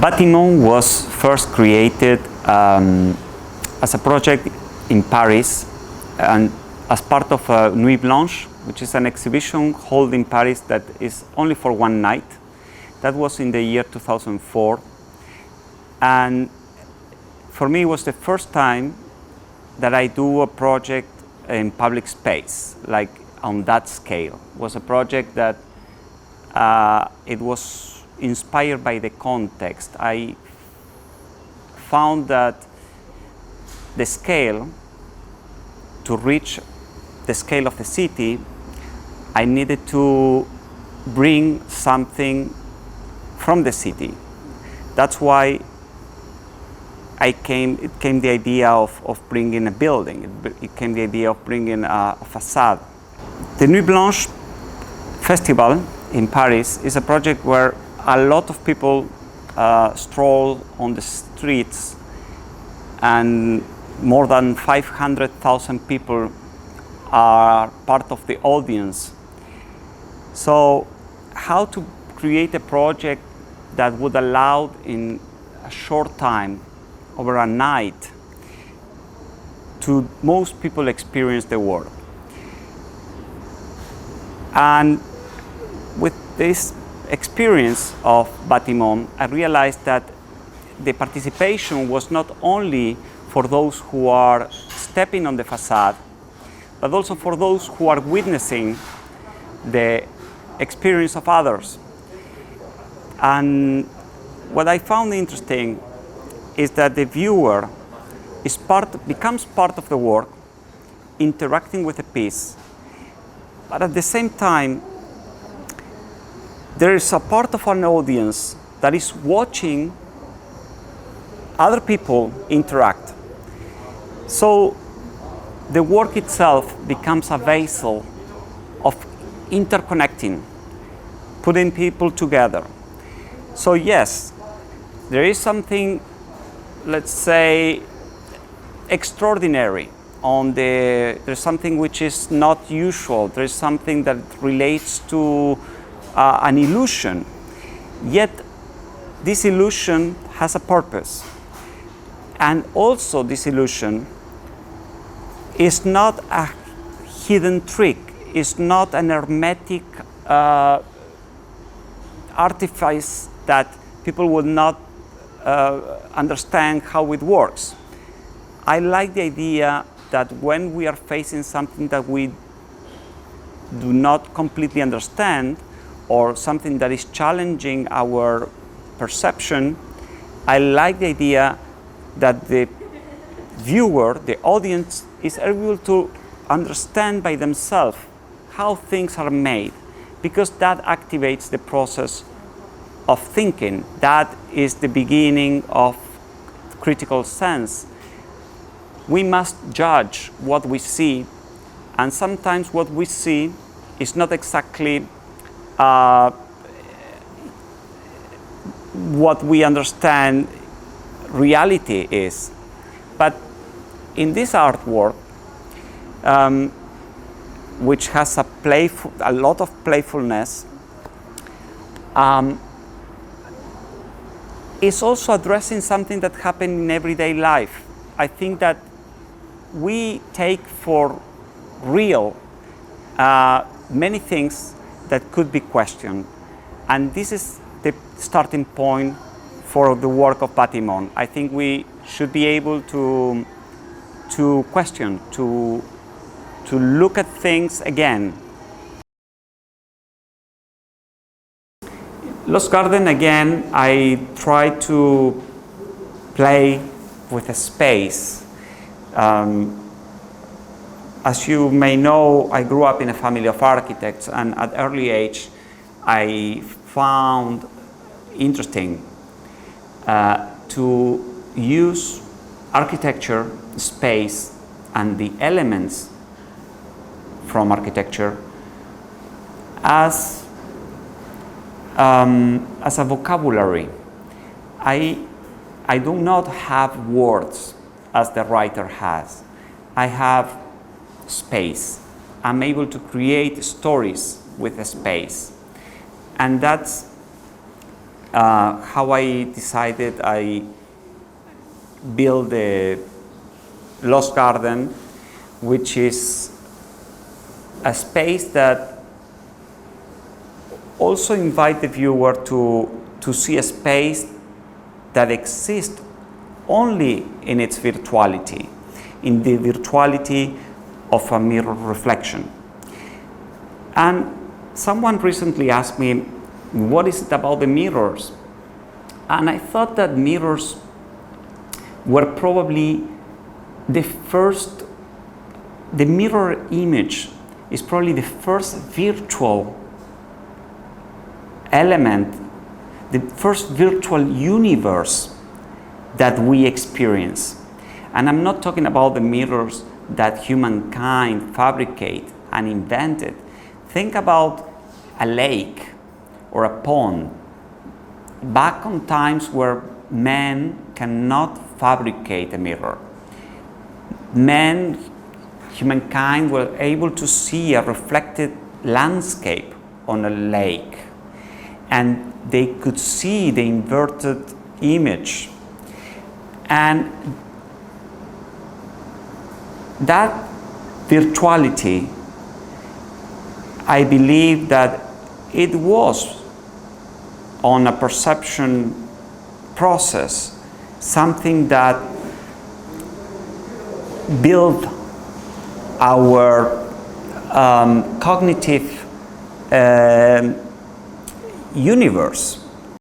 Bâtiment was first created as a project in Paris and as part of Nuit Blanche, which is an exhibition held in Paris that is only for one night. That was in the year 2004. And for me, it was the first time that I do a project in public space, like on that scale. It was a project that it was inspired by the context. I found that the scale, to reach the scale of the city, I needed to bring something from the city. That's why it came the idea of bringing a building. It came the idea of bringing a facade. The Nuit Blanche Festival in Paris is a project where a lot of people stroll on the streets, and more than 500,000 people are part of the audience. So how to create a project that would allow in a short time, over a night, to most people experience the world. And with this experience of Bâtiment, I realized that the participation was not only for those who are stepping on the facade, but also for those who are witnessing the experience of others. And what I found interesting is that the viewer becomes part of the work, interacting with the piece, but at the same time, there is a part of an audience that is watching other people interact. So the work itself becomes a vessel of interconnecting, putting people together. So yes, there is something, let's say, extraordinary there's something which is not usual. There's something that relates to an illusion, yet this illusion has a purpose. And also this illusion is not a hidden trick, it's not an hermetic artifice that people would not understand how it works. I like the idea that when we are facing something that we do not completely understand, or something that is challenging our perception, I like the idea that the viewer, the audience, is able to understand by themselves how things are made, because that activates the process of thinking. That is the beginning of critical sense. We must judge what we see, and sometimes what we see is not exactly what we understand reality is. But in this artwork, which has a lot of playfulness, is also addressing something that happens in everyday life. I think that we take for real many things that could be questioned. And this is the starting point for the work of Bâtiment. I think we should be able to question, to look at things again. Lost Garden, again, I try to play with a space. As you may know, I grew up in a family of architects, and at early age, I found interesting to use architecture, space, and the elements from architecture as a vocabulary. I do not have words as the writer has. I have space. I'm able to create stories with a space. And that's how I decided I built the Lost Garden, which is a space that also invite the viewer to see a space that exists only in its virtuality, in the virtuality of a mirror reflection. And someone recently asked me, what is it about the mirrors? And I thought that mirrors were probably the mirror image is probably the first virtual element, the first virtual universe that we experience. And I'm not talking about the mirrors that humankind fabricate and invented. Think about a lake or a pond. Back on times where men cannot fabricate a mirror. Humankind were able to see a reflected landscape on a lake, and they could see the inverted image. And that virtuality, I believe that it was on a perception process, something that built our cognitive universe.